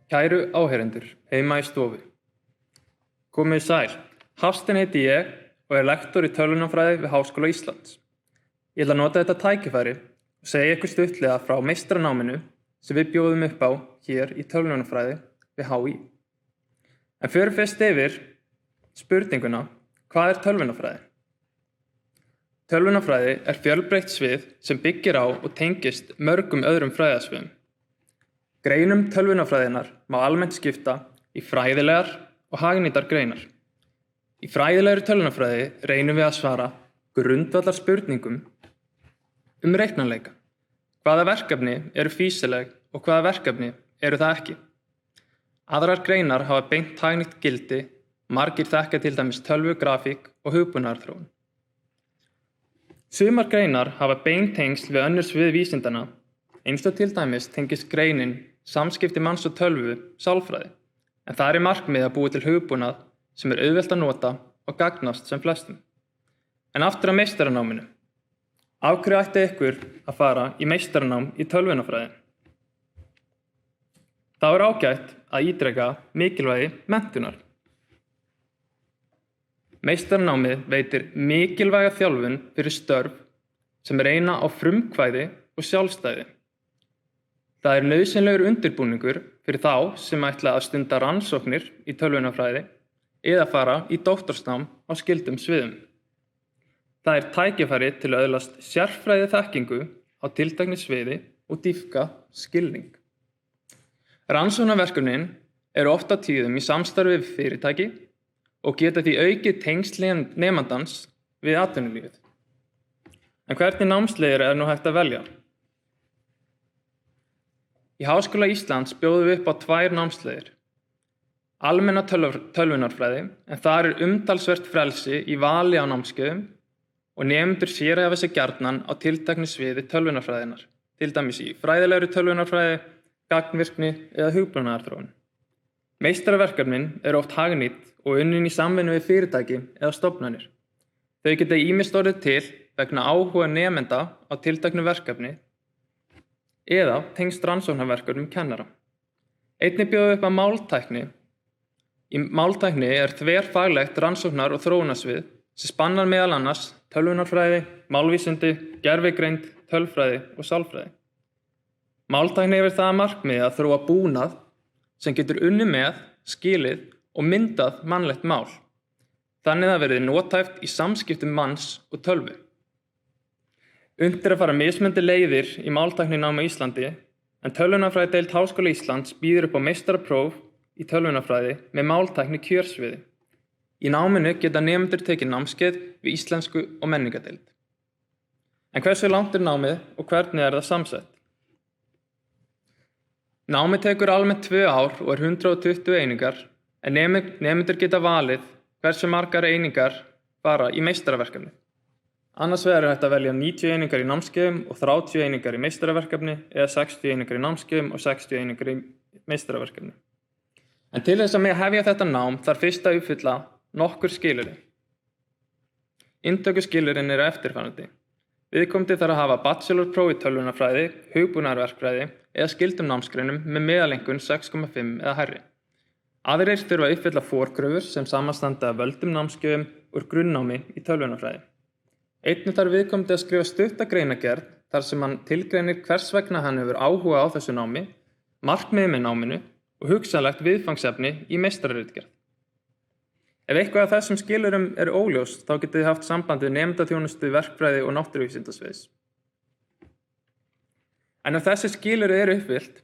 Kæru áheyrendur, heima í stofu. Komið sæl, Hafstein heiti ég og lektor í tölvunarfræði við Háskóla Íslands. Ég ætla að nota þetta tækifæri og segja ykkur stuttlega frá meistaranáminu sem við bjóðum upp á hér í tölvunarfræði við HÍ. En förum fyrst yfir spurninguna, hvað er tölvunarfræði? Tölvunarfræði er fjölbreytt svið sem byggir á og tengist mörgum öðrum fræðasviðum. Greinum tölvunarfræðinnar má almennt skipta í fræðilegar og hagnýtar greinar. Í fræðilegri tölvunarfræði reynum við að svara grundvallar spurningum reiknanleika. Hvaða verkefni eru fýsileg og hvaða verkefni eru það ekki? Aðrar greinar hafa beint hagnýtt gildi, margir þekkja til dæmis tölvu, grafík og hugbúnaðarþróun. Sumar greinar hafa bein tengsl við önnur svið vísindanna, eins og til dæmis tengist greinin samskipti manns og tölvu sálfræði, en það er markmið að búa til hugbúnað sem er auðvelt að nota og gagnast sem flestum. En aftur að meistaranáminu. Af hverju ætti ykkur að fara í meistaranám í tölvunarfræði? Það er ágætt að ítreka mikilvægi menntunar. Meistaranámið veitir mikilvæga þjálfun fyrir störf sem reyna á frumkvæði og sjálfstæði. Það er nauðsynlegur undirbúningur fyrir þá sem ætla að stunda rannsóknir í tölvunarfræði eða fara í doktorsnám á skyldum sviðum. Það er tækifæri til að öðlast sérfræði þekkingu á tilteknu sviði og dýpka skilning. Rannsóknarverkefnin eru oft á tíðum í samstarfi við fyrirtæki og geta því aukið tengsl nemandans við atvinnulífið. En hvernig námsleiðir er nú hægt að velja? Í Háskóla Íslands bjóðum við upp á 2 námsleiðir. Almenna tölvunarfræði, en þar er umtalsvert frelsi í vali á námskeiðum og nemendur sérhæfa sig gjarnan á tilteknu sviði tölvunarfræðinnar, til dæmis í fræðilegri tölvunarfræði, gagnvirkni eða hugbúnaðarþróun. Meistaraverkefnin eru oft hagnýtt og unnin í samvinnu við fyrirtæki eða stofnanir. Þau geta ýmist orðið til vegna áhuga nemenda á tilteknu verkefni eða tengst rannsóknarverkefnum kennara. Einnig bjóðum við upp á máltækni. Í máltækni er þverfaglegt rannsóknar- og þróunarsvið sem spannar meðal annars tölvunarfræði, málvísindi, gervigreind, tölfræði og sálfræði. Máltækni hefur það að markmiði að þróa búnað sem getur unnið með, skilið og myndað mannlegt mál. Þannig að verði notæft í samskiptum manns og tölvu. Unnt er að fara mismunandi leiðir í máltækninámi á Íslandi, en tölvunarfræðideild Háskóla Íslands býður upp á meistarapróf í tölvunarfræði með máltækni kjörsviði. Í náminu geta nemendur tekið námskeið við íslensku og menningadeild. En hversu langt er námið og hvernig er það samsett? Námið tekur almennt 2 ár og er 120 einingar, en nemendur geta valið hversu margar einingar fara í meistaraverkefni. Annars vegar er hægt að velja 90 einingar í námskeiðum og 30 einingar í meistaraverkefni eða 60 einingar í námskeiðum og 60 einingar í meistaraverkefni. En til þess að mega hefja þetta nám þarf fyrst að uppfylla nokkur skilyrði. Inntökuskilyrðin eru eftirfarandi. Viðkomandi þarf að hafa bachelorpróf í tölvunarfræði, hugbúnaðarverkfræði eða skyldum námsgreinum með meðaleinkunn 6,5 eða hærri. Aðrir þurfa að uppfylla forkröfur sem samanstanda af völdum námskeiðum úr grunnnámi í tölvunarfræði. Einnig þarf viðkomandi að skrifa stutta greinargerð þar sem hann tilgreinir hvers vegna hann hefur áhuga á þessu námi, markmiðið með náminu og hugsanlegt viðfangsefni í meistararitgerð. Ef eitthvað af þessum skilyrðum eru óljóst, þá getið þið haft samband við nemendaþjónustu verkfræði og náttúruvísindasviðs. En ef þessi skilyrði eru uppfyllt,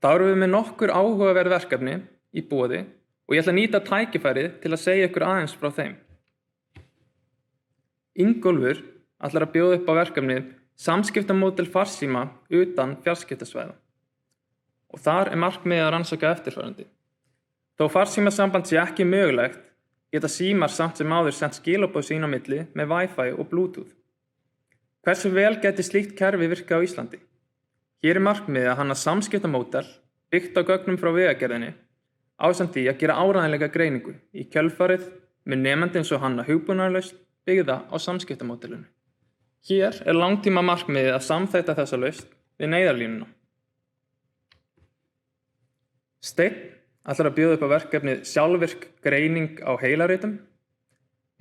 þá erum við með nokkur áhugaverð verkefni í boði og ég ætla að nýta tækifærið til að segja ykkur aðeins frá þeim. Ingólfur ætlar að bjóða upp á verkefnið Samskiptamódel farsíma utan fjarskiptasvæða. Og þar er markmiðið að rannsaka eftirfarandi. Þó farsímasamband sé ekki mögulegt, geta símar samt sem áður sent skilaboð sín á milli með Wi-Fi og Bluetooth. Hversu vel geti slíkt kerfi virka á Íslandi? Hér er markmiðið að hanna samskiptamódel byggt á gögnum frá vegagerðinni ásamt því að gera áreiðanlega greiningu í kjölfarið með nemandi eins og hanna hugbúnaðarlausn byggða á samskiptamódelinu. Hér er langtíma markmiðið að samþætta þessa lausn við neyðarlínuna. Steinn ætlar að bjóða upp á verkefnið sjálfvirk greining á heilaritum.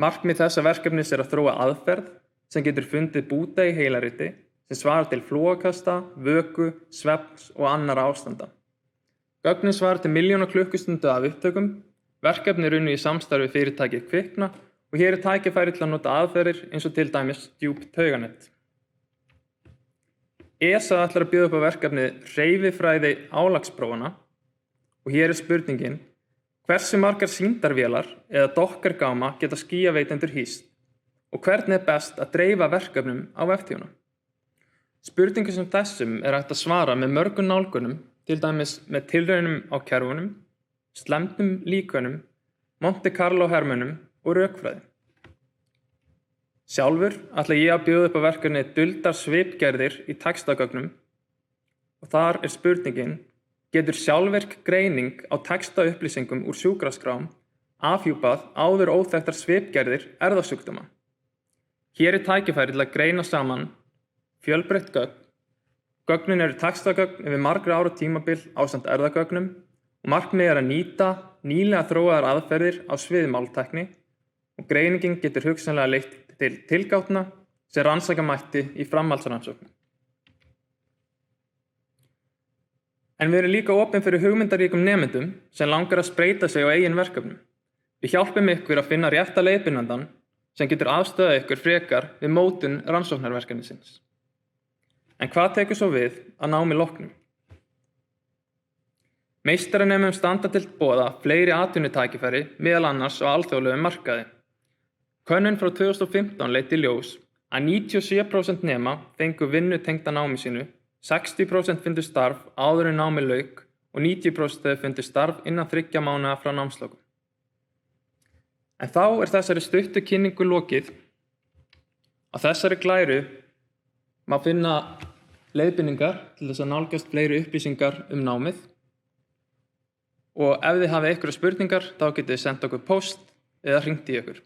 Markmið þessa verkefnis að þróa aðferð sem getur fundið búta í heilariti sem svarar til flogakasta, vöku, svefns og annarra ástanda. Gögnin svarar til milljóna klukkustundu af upptökum. Verkefni er unnið í samstarfi fyrirtækið Kvikna og hér er tækifæri til að nota aðferðir eins og til dæmis djúp tauganett. ESA ætlar að bjóða upp á verkefnið hreyfifræði álagsprófana og hér er spurningin: hversu margar sýndarvélar eða dokkargáma geta skýjaveitendur hýst og hvernig er best að dreifa verkefnum á veftíðuna? Spurningum sem þessum er hægt að svara með mörgum nálgunum, til dæmis með tilraunum á kerfunum, slemmdum líkönum, Monte Carlo hermunum og rökfræði. Sjálfur ætla ég að bjóða upp á verkefni duldar svipgerðir í textagögnum og þar er spurningin: getur sjálfvirk greining á textaupplýsingum úr sjúkraskrám afhjúpað áður óþekktar svipgerðir erfðasjúkdóma? Hér er tækifæri til að greina saman fjölbreytt gögn. Gögnin eru textagögn yfir margra ára tímabil ásamt erfðagögnum og markmiðið er að nýta nýlega þróaðar aðferðir á sviði máltækni og greiningin getur hugsanlega leitt til tilgátna sem rannsaka mætti í framhaldsrannsóknum. En við erum líka opin fyrir hugmyndaríkum nemendum sem langar að spreyta sig á eigin verkefnum. Við hjálpum ykkur að finna rétta leiðbeinandann sem getur aðstöðað ykkur frekar við mótun rannsóknarverkefnisins. En hvað tekur svo við að námi loknum? Meistaranemum standa til boða fleiri atvinnutækifæri, meðal annars á alþjóðlegum markaði. Könnun frá 2015 leiddi í ljós að 97% nema fengu vinnu tengda námi sínu, 60% fundu starf áður en námi lauk og 90% fundu starf innan 3 mánaða frá námslokum. En þá er þessari stuttu kynningu lokið. Á þessari glæru má finna leiðbeiningar til þess að nálgast fleiri upplýsingar námið. Og ef þið hafið einhverjar spurningar, þá getið þið sent okkur post eða hringt í ykkur.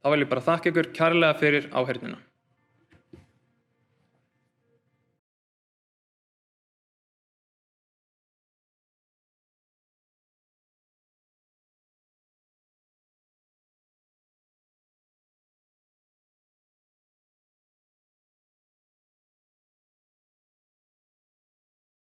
Þá vil ég bara þakka ykkur kærlega fyrir áheyrnina.